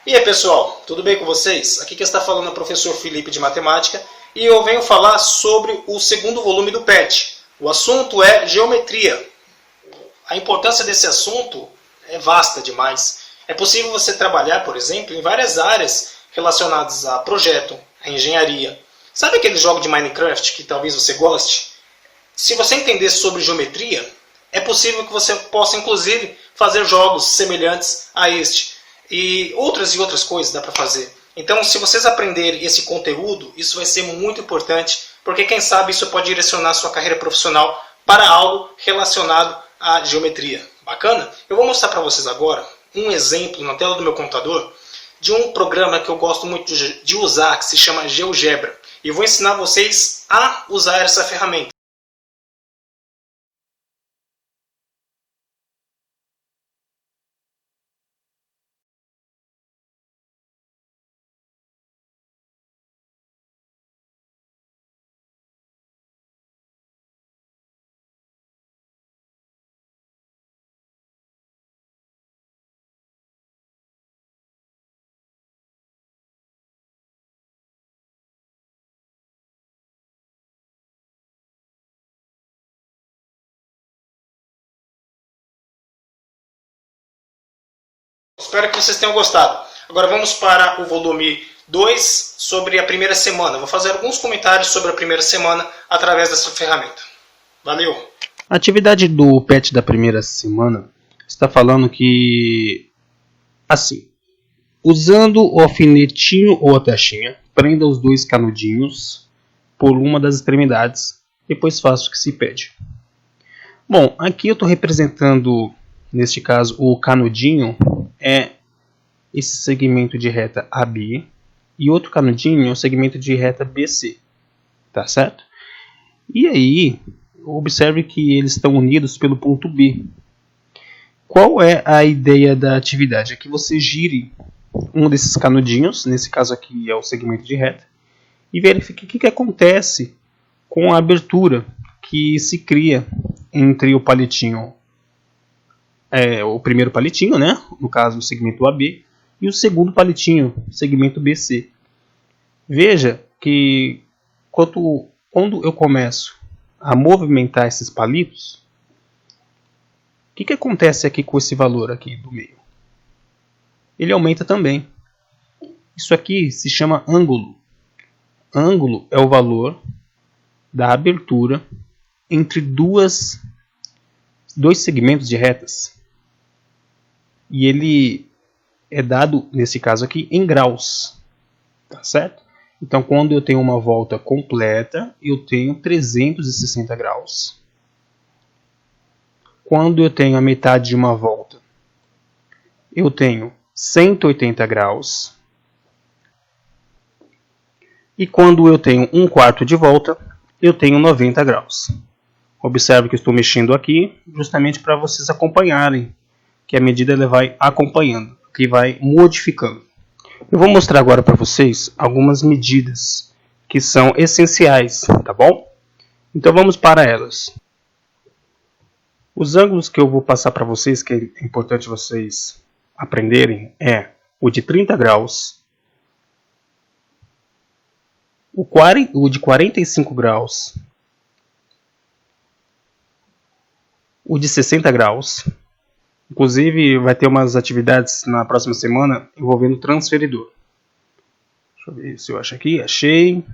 E aí pessoal, tudo bem com vocês? Aqui quem está falando é o professor Felipe de Matemática e eu venho falar sobre o segundo volume do PET. O assunto é geometria. A importância desse assunto é vasta demais. É possível você trabalhar, por exemplo, em várias áreas relacionadas a projeto, a engenharia. Sabe aquele jogo de Minecraft que talvez você goste? Se você entender sobre geometria, é possível que você possa inclusive fazer jogos semelhantes a este. E outras coisas dá para fazer. Então, se vocês aprenderem esse conteúdo, isso vai ser muito importante, porque quem sabe isso pode direcionar a sua carreira profissional para algo relacionado à geometria. Bacana? Eu vou mostrar para vocês agora um exemplo na tela do meu computador de um programa que eu gosto muito de usar, que se chama GeoGebra. E eu vou ensinar vocês a usar essa ferramenta. Espero que vocês tenham gostado. Agora vamos para o volume 2 sobre a primeira semana. Vou fazer alguns comentários sobre a primeira semana através dessa ferramenta. Valeu! A atividade do PET da primeira semana está falando que, assim, usando o alfinetinho ou a tachinha, prenda os dois canudinhos por uma das extremidades, depois faça o que se pede. Bom, aqui eu estou representando, neste caso, o canudinho é esse segmento de reta AB e outro canudinho é o segmento de reta BC, tá certo? E aí, observe que eles estão unidos pelo ponto B. Qual é a ideia da atividade? É que você gire um desses canudinhos, nesse caso aqui é o segmento de reta, e verifique o que acontece com a abertura que se cria entre o palitinho, o primeiro palitinho, né? No caso o segmento AB, e o segundo palitinho, segmento BC. Veja que quando eu começo a movimentar esses palitos, o que acontece aqui com esse valor aqui do meio? Ele aumenta também. Isso aqui se chama ângulo. Ângulo é o valor da abertura entre dois segmentos de retas. E ele é dado, nesse caso aqui, em graus. Tá certo? Então, quando eu tenho uma volta completa, eu tenho 360 graus. Quando eu tenho a metade de uma volta, eu tenho 180 graus. E quando eu tenho um quarto de volta, eu tenho 90 graus. Observe que eu estou mexendo aqui, justamente para vocês acompanharem, que a medida ela vai acompanhando, que vai modificando. Eu vou mostrar agora para vocês algumas medidas que são essenciais, tá bom? Então vamos para elas. Os ângulos que eu vou passar para vocês, que é importante vocês aprenderem, é o de 30 graus, o de 45 graus, o de 60 graus. Inclusive vai ter umas atividades na próxima semana envolvendo transferidor. Deixa eu ver se eu acho aqui. Achei.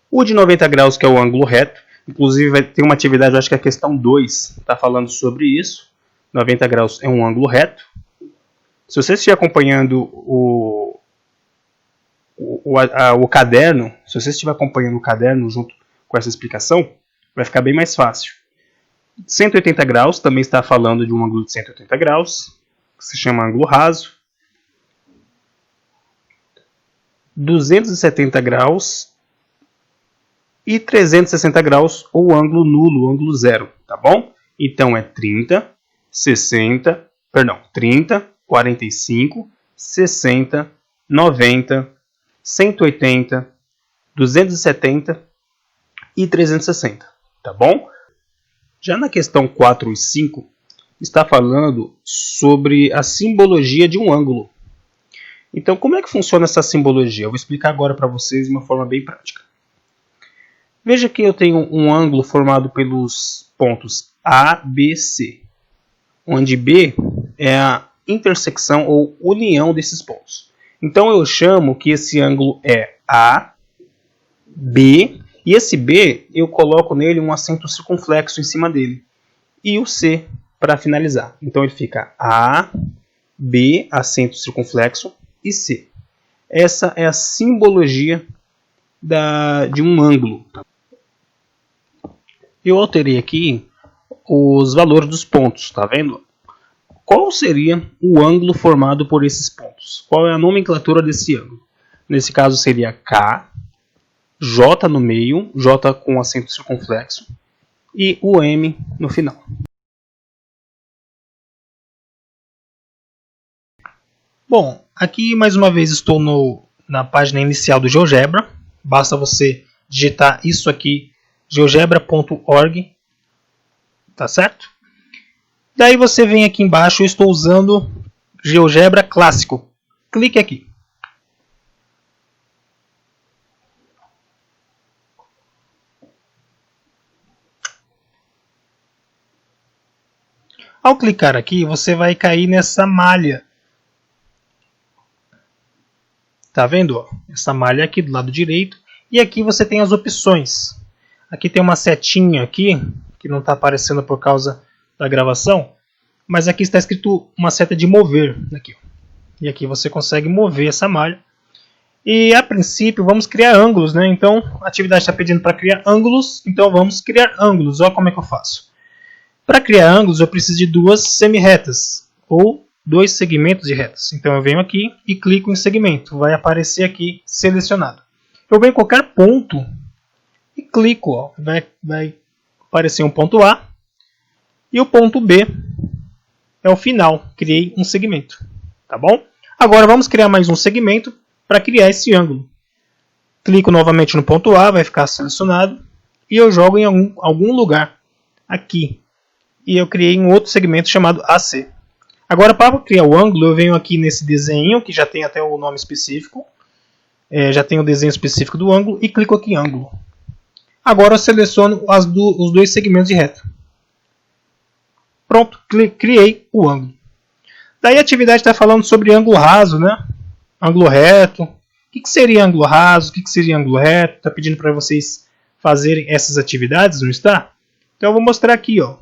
O de 90 graus, que é o ângulo reto. Inclusive vai ter uma atividade, eu acho que é a questão 2, está falando sobre isso. 90 graus é um ângulo reto. Se você estiver acompanhando o caderno, se você estiver acompanhando o caderno junto com essa explicação, vai ficar bem mais fácil. 180 graus também está falando de um ângulo de 180 graus, que se chama ângulo raso. 270 graus e 360 graus, ou ângulo nulo, ângulo zero, tá bom? Então é 30, 45, 60, 90, 180, 270 e 360, tá bom? Já na questão 4 e 5, está falando sobre a simbologia de um ângulo. Então, como é que funciona essa simbologia? Eu vou explicar agora para vocês de uma forma bem prática. Veja que eu tenho um ângulo formado pelos pontos A, B, C, onde B é a intersecção ou união desses pontos. Então eu chamo que esse ângulo é A, B, e esse B eu coloco nele um acento circunflexo em cima dele, e o C para finalizar. Então ele fica A, B, acento circunflexo, e C. Essa é a simbologia de um ângulo. Eu alterei aqui os valores dos pontos, tá vendo? Qual seria o ângulo formado por esses pontos? Qual é a nomenclatura desse ângulo? Nesse caso seria K, J no meio, J com acento circunflexo, e o M no final. Bom, aqui mais uma vez estou na página inicial do GeoGebra. Basta você digitar isso aqui, geogebra.org, tá certo? Daí você vem aqui embaixo, eu estou usando GeoGebra Clássico. Clique aqui. Ao clicar aqui, você vai cair nessa malha. Tá vendo? Ó? Essa malha aqui do lado direito. E aqui você tem as opções. Aqui tem uma setinha aqui, que não está aparecendo por causa da gravação. Mas aqui está escrito uma seta de mover. Aqui, ó. E aqui você consegue mover essa malha. E a princípio vamos criar ângulos, né? Então a atividade está pedindo para criar ângulos. Então vamos criar ângulos. Olha como é que eu faço. Para criar ângulos eu preciso de duas semi-retas. Ou dois segmentos de retas. Então eu venho aqui e clico em segmento. Vai aparecer aqui selecionado. Eu venho em qualquer ponto e clico. Ó. Vai aparecer um ponto A. E o ponto B é o final. Criei um segmento. Tá bom? Agora vamos criar mais um segmento para criar esse ângulo. Clico novamente no ponto A. Vai ficar selecionado. E eu jogo em algum lugar aqui. E eu criei um outro segmento chamado AC. Agora, para criar o ângulo, eu venho aqui nesse desenho, que já tem até o nome específico. Já tem o desenho específico do ângulo, e clico aqui em ângulo. Agora eu seleciono os dois segmentos de reta. Pronto, criei o ângulo. Daí a atividade está falando sobre ângulo raso, né? Ângulo reto. O que seria ângulo raso? O que seria ângulo reto? Está pedindo para vocês fazerem essas atividades, não está? Então eu vou mostrar aqui, ó.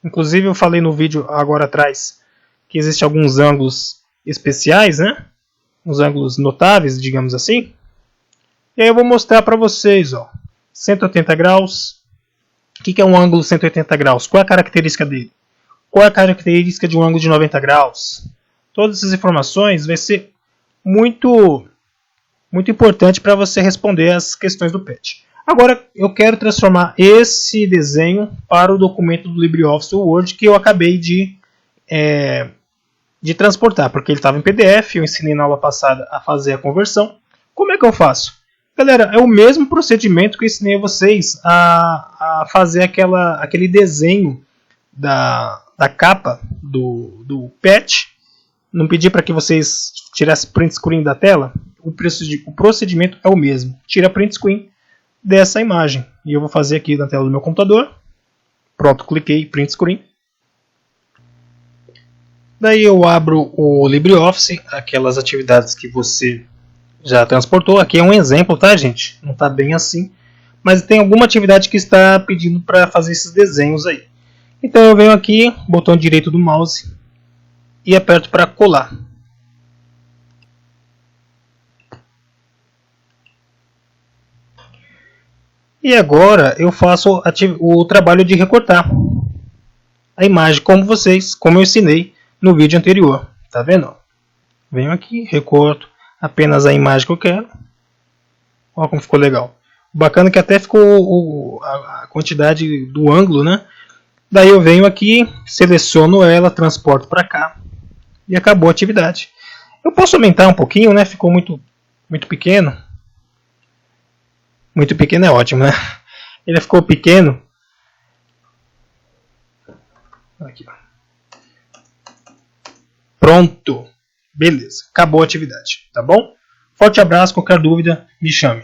Inclusive eu falei no vídeo agora atrás que existem alguns ângulos especiais, né? Uns ângulos notáveis, digamos assim. E aí eu vou mostrar para vocês, ó. 180 graus. O que é um ângulo 180 graus? Qual é a característica dele? Qual é a característica de um ângulo de 90 graus? Todas essas informações vai ser muito importante para você responder as questões do PET. Agora eu quero transformar esse desenho para o documento do LibreOffice Word que eu acabei de transportar, porque ele estava em PDF, eu ensinei na aula passada a fazer a conversão. Como é que eu faço? Galera, é o mesmo procedimento que eu ensinei a vocês a fazer aquele desenho da capa do PET. Não pedi para que vocês tirassem print screen da tela. O procedimento é o mesmo. Tira print screen dessa imagem. E eu vou fazer aqui na tela do meu computador. Pronto, cliquei print screen. Daí eu abro o LibreOffice, aquelas atividades que você já transportou. Aqui é um exemplo, tá, gente? Não está bem assim. Mas tem alguma atividade que está pedindo para fazer esses desenhos aí. Então eu venho aqui, botão direito do mouse, e aperto para colar. E agora eu faço o trabalho de recortar a imagem como eu ensinei no vídeo anterior. Tá vendo? Venho aqui, recorto apenas a imagem que eu quero. Olha como ficou legal. Bacana que até ficou a quantidade do ângulo, né? Daí eu venho aqui, seleciono ela, transporto para cá e acabou a atividade. Eu posso aumentar um pouquinho, né? Ficou muito pequeno. Muito pequeno é ótimo, né? Ele ficou pequeno. Aqui, ó. Pronto. Beleza, acabou a atividade, tá bom? Forte abraço, qualquer dúvida, me chame.